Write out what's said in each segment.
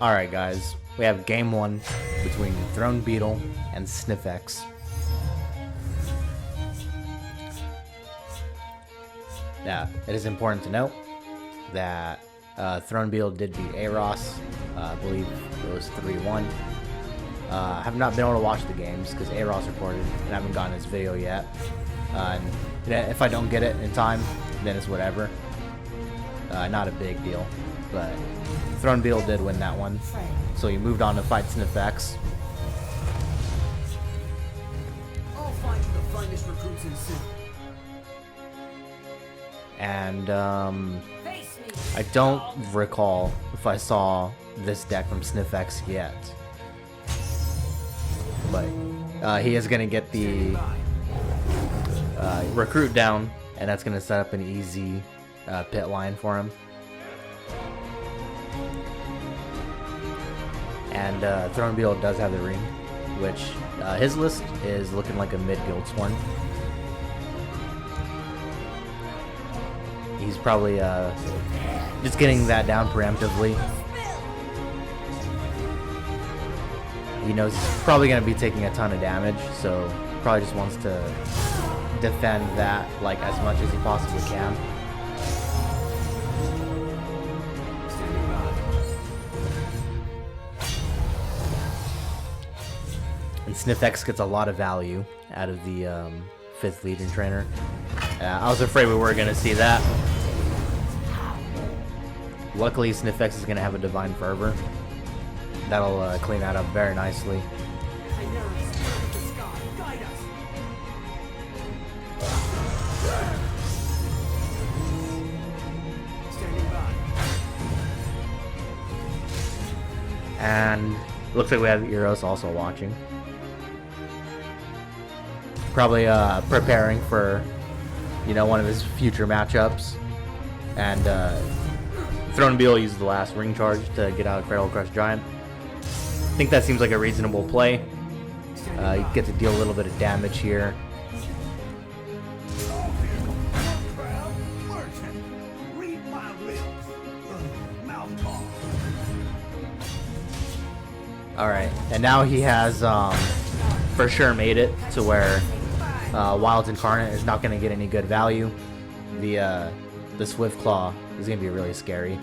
Alright guys, we have game 1 between ThronedBeatle and Snifx. Now, it is important to note that ThronedBeatle did beat Aros. I believe it was 3-1. I have not been able to watch the games because Aros recorded and I haven't gotten his video yet. And if I don't get it in time, then it's whatever. Not a big deal, but ThronedBeatle did win that one, so he moved on to fight Snifx. I'll find you the finest recruits in City. And I don't recall if I saw this deck from Snifx yet, but he is gonna get the recruit down, and that's gonna set up an easy pit line for him. And ThronedBeatle does have the ring, which his list is looking like a mid-Guildsworn. He's probably just getting that down preemptively. He knows he's probably going to be taking a ton of damage, so probably just wants to defend that like as much as he possibly can. And Snifx gets a lot of value out of the 5th Legion trainer. I was afraid we were going to see that. Luckily, Snifx is going to have a Divine Fervor. That'll clean that up very nicely. And looks like we have Eros also watching. Probably preparing for, you know, one of his future matchups. And ThronedBeatle uses the last ring charge to get out of Cradle Crush Giant. I think that seems like a reasonable play. You get to deal a little bit of damage here. Alright, and now he has for sure made it to where Wild's Incarnate is not going to get any good value. The Swift Claw is going to be really scary.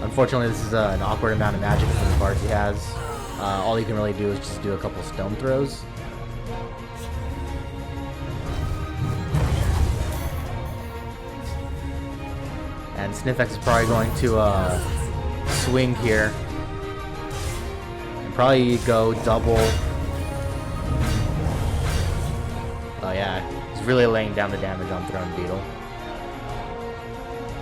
Unfortunately, this is an awkward amount of magic for the cards he has. All he can really do is just do a couple stone throws. And Snifx is probably going to swing here. And probably go double. Oh yeah, he's really laying down the damage on ThronedBeatle.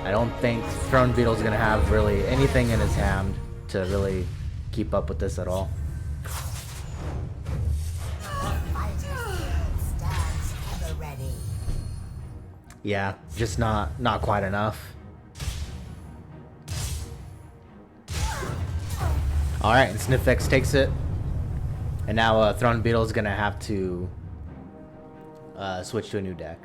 I don't think ThronedBeatle is going to have really anything in his hand to really keep up with this at all. Yeah, just not quite enough. Alright, and Snifx takes it. And now ThronedBeatle is going to have to switch to a new deck.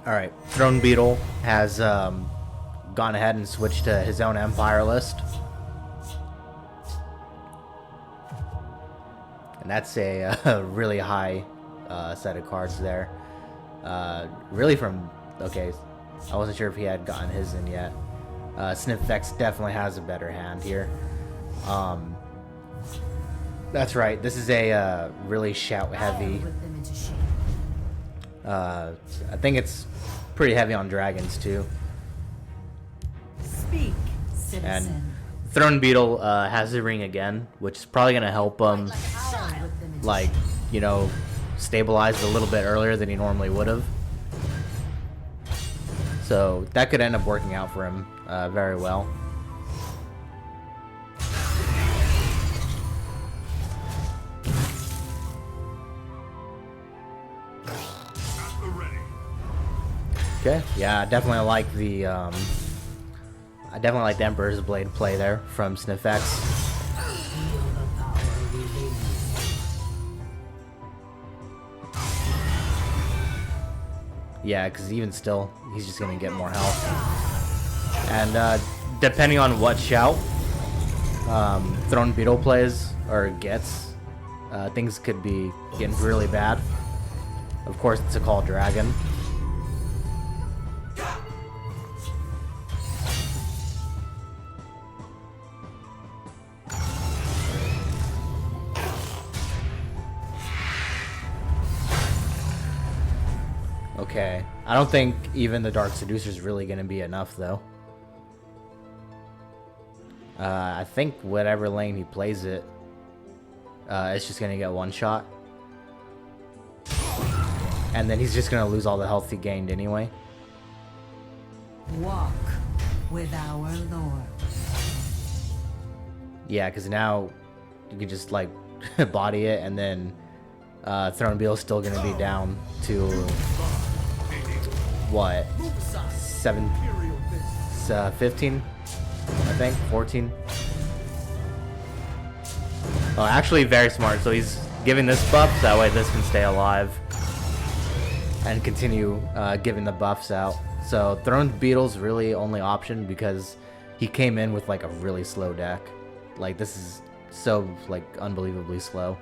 Alright, ThronedBeatle has gone ahead and switched to his own Empire list. And that's a really high set of cards there. Really from... Okay, I wasn't sure if he had gotten his in yet. Snifx definitely has a better hand here. That's right, this is a really shout-heavy... I think it's pretty heavy on dragons too. Speak, citizen. And ThronedBeatle has the ring again, which is probably gonna help him, like, you know, stabilize a little bit earlier than he normally would have. So that could end up working out for him very well. Okay, yeah, I definitely like the Emperor's Blade play there from Snifx. Yeah, because even still, he's just gonna get more health. And depending on what shout ThronedBeatle plays or gets, things could be getting really bad. Of course, it's a call dragon. Okay, I don't think even the Dark Seducer is really going to be enough, though. I think whatever lane he plays it, it's just going to get one shot. And then he's just going to lose all the health he gained anyway. Walk with our Lord. Yeah, because now you can just, like, body it, and then ThronedBeatle's still going to be down to... what? 15? I think 14. Oh, actually very smart. So he's giving this buff, so that way this can stay alive and continue giving the buffs out. So ThronedBeatle's really only option because he came in with like a really slow deck. Like this is so like unbelievably slow.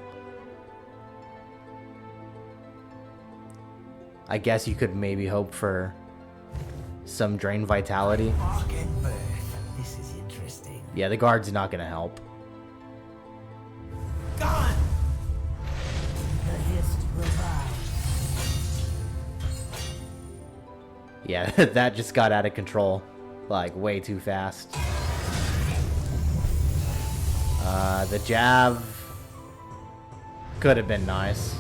I guess you could maybe hope for some drain vitality. This is interesting. Yeah, the guard's not gonna help. Gone. The hist revives. Yeah, that just got out of control, like way too fast. The jab could have been nice.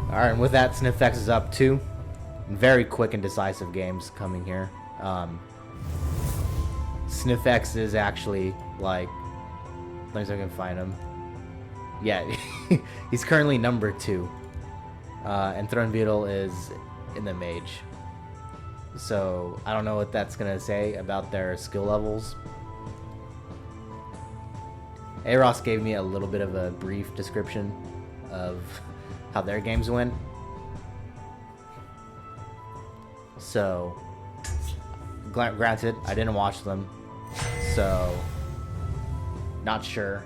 Alright, and with that, Snifx is up 2. Very quick and decisive games coming here. Snifx is actually, like... Let me see if I can find him. Yeah, he's currently number 2. And ThronedBeatle is in the mage. So, I don't know what that's going to say about their skill levels. Aros gave me a little bit of a brief description of... how their games went. So, granted, I didn't watch them, so not sure.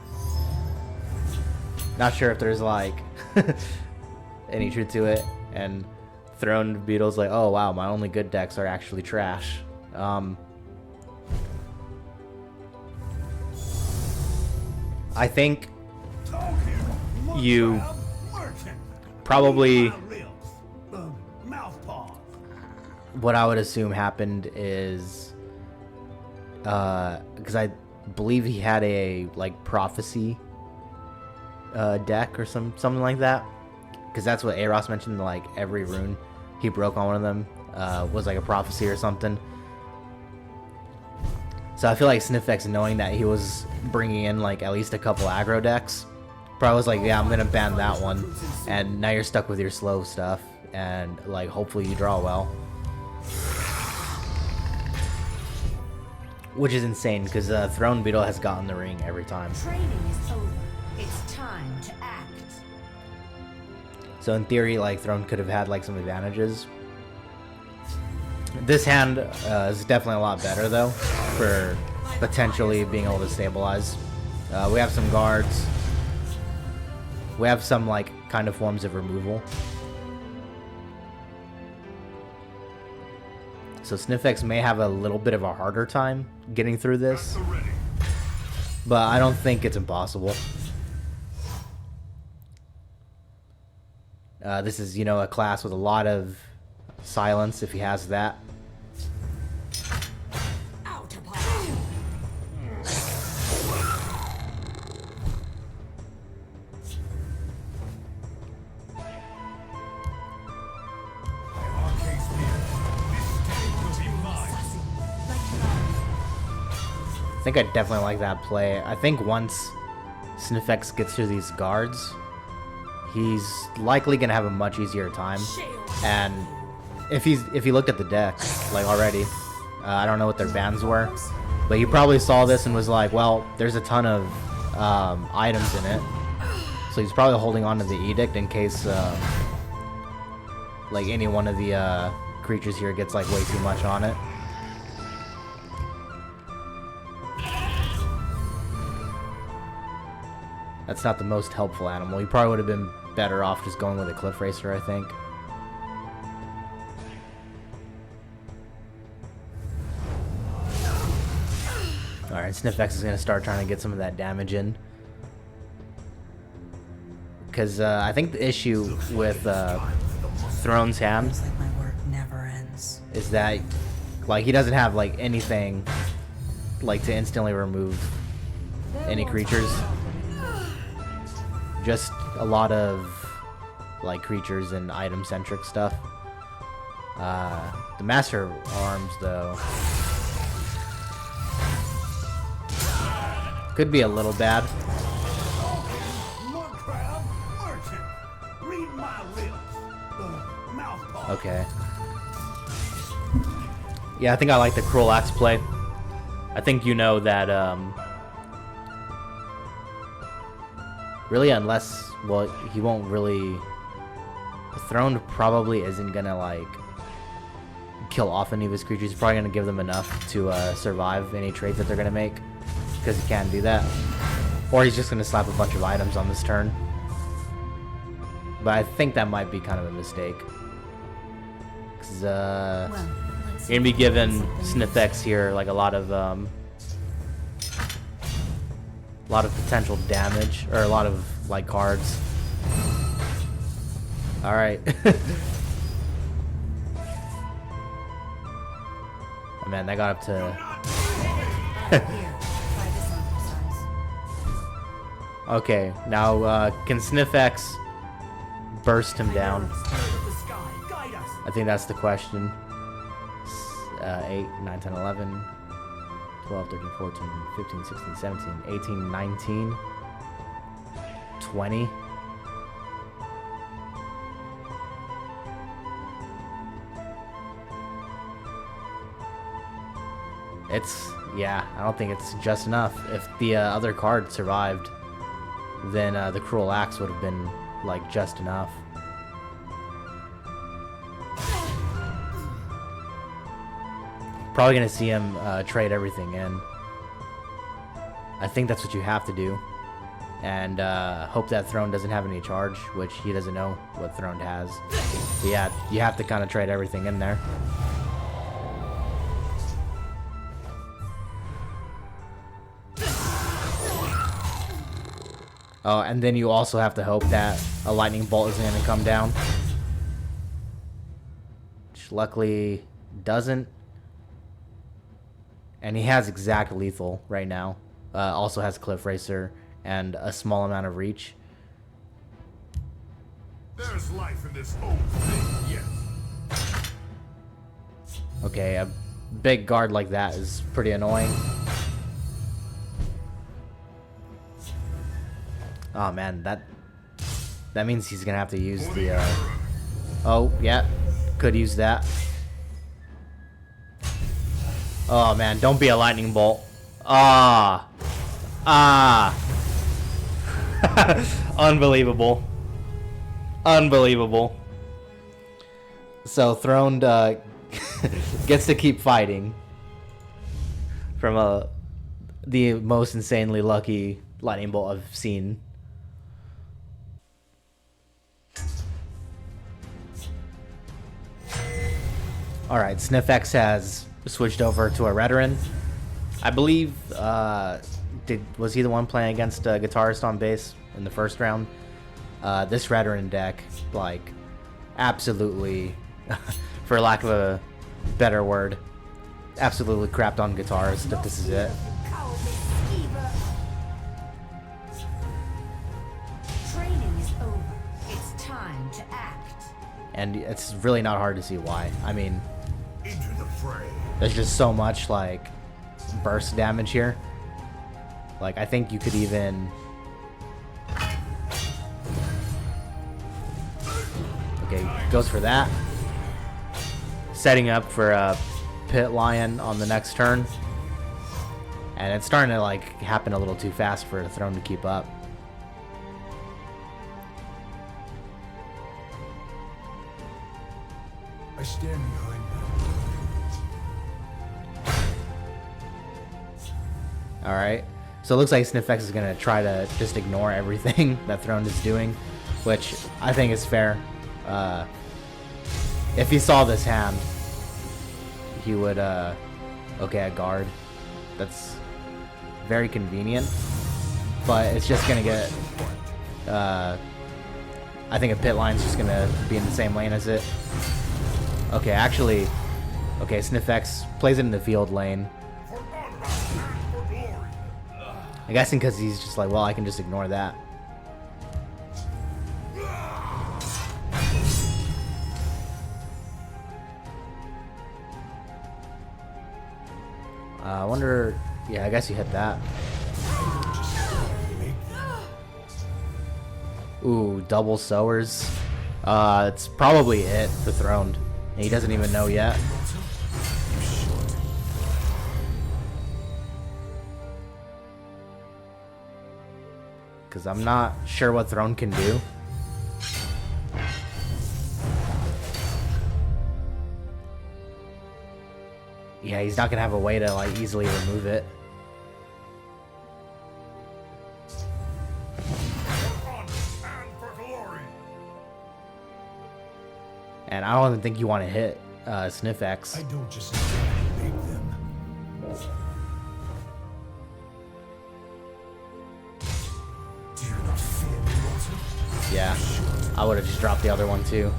Not sure if there's like any truth to it. And ThronedBeatle's like, oh wow, my only good decks are actually trash. I think you probably what I would assume happened is because I believe he had a like prophecy deck or something like that, because that's what Aros mentioned, like every rune he broke on one of them was like a prophecy or something. So I feel like Snifx, knowing that he was bringing in like at least a couple aggro decks, probably was like, yeah, I'm gonna ban that one, and now you're stuck with your slow stuff, and like hopefully you draw well. Which is insane, because ThronedBeatle has gotten the ring every time. Training is over. It's time to act. So in theory, like Throne could have had like some advantages. This hand is definitely a lot better though, for potentially being able to stabilize. We have some guards. We have some like kind of forms of removal. So Snifx may have a little bit of a harder time getting through this, but I don't think it's impossible. This is, you know, a class with a lot of silence if he has that. Out upon I think I definitely like that play. I think once Snifx gets through these guards, he's likely gonna have a much easier time. And if he looked at the deck like already, I don't know what their bans were, but he probably saw this and was like, well, there's a ton of items in it, so he's probably holding on to the edict in case like any one of the creatures here gets like way too much on it. That's not the most helpful animal. He probably would have been better off just going with a Cliff Racer, I think. Alright, Snifx is going to start trying to get some of that damage in. Because I think the issue with Throne's hand Like my work never ends. is that like he doesn't have like anything like to instantly remove any creatures. Just a lot of like creatures and item centric stuff. The Master Arms though could be a little bad. Okay. Yeah, I think I like the Cruel Axe play. I think you know that, really, unless, well, he won't really... The Throne probably isn't gonna, like, kill off any of his creatures. He's probably gonna give them enough to survive any trades that they're gonna make, because he can't do that. Or he's just gonna slap a bunch of items on this turn. But I think that might be kind of a mistake. Because, you're gonna be giving Snifx here, like, a lot of potential damage, or a lot of, like, cards. Alright. Oh, man, that got up to... Okay, now, can Snifx burst him down? I think that's the question. 8, 9, 10, 11, 12, 13, 14, 15, 16, 17, 18, 19, 20. Yeah, I don't think it's just enough. If the other card survived, then the Cruel Axe would have been, like, just enough. Probably gonna see him trade everything in. I think that's what you have to do. And hope that Throne doesn't have any charge, which he doesn't know what Throne has. But yeah, you have to kind of trade everything in there. Oh, and then you also have to hope that a lightning bolt isn't going to come down. Which luckily doesn't. And he has exact lethal right now. Also has Cliff Racer and a small amount of reach. There's life in this old thing, yes. Okay, a big guard like that is pretty annoying. Oh man, that means he's gonna have to use the oh yeah, could use that. Oh man, don't be a lightning bolt. Unbelievable. Unbelievable. So Throned gets to keep fighting from the most insanely lucky lightning bolt I've seen. Alright, Snifx has switched over to a Redoran. I believe, was he the one playing against a Guitarist on base in the first round? This Redoran deck, like, absolutely, for lack of a better word, absolutely crapped on Guitarist if this is it. Training is over. It's time to act. And it's really not hard to see why. I mean, Into the fray. there's just so much, like, burst damage here. Like, I think you could even... Okay, goes for that. Setting up for a Pit Lion on the next turn. And it's starting to, like, happen a little too fast for the Throne to keep up. I stand behind them. Alright. So it looks like Snifx is going to try to just ignore everything that Throne is doing, which I think is fair. If he saw this hand, he would, okay, a guard. That's very convenient, but it's just going to get, I think a pit line's just going to be in the same lane as it. Okay, actually, okay, Snifx plays it in the field lane. For honor and for glory. I'm guessing because he's just like, well, I can just ignore that. I wonder, yeah, I guess you hit that. Ooh, double sowers. It's probably it for Throned. And he doesn't even know yet. Because I'm not sure what Throne can do. Yeah, he's not going to have a way to like easily remove it. For honor and for glory. And I don't even think you want to hit Snifx. I don't just make them. Do you not fear me, Walter? Yeah, I would have just dropped the other one too.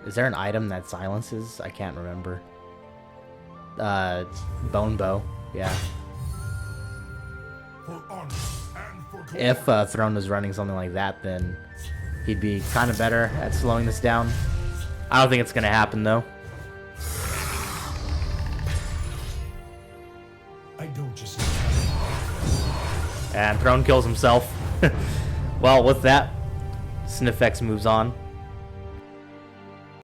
Is there an item that silences? I can't remember. Bone bow. Yeah. For honor and for glory. If Throne was running something like that, then he'd be kind of better at slowing this down. I don't think it's gonna happen though. I don't just And Throne kills himself. Well, with that, Snifx moves on.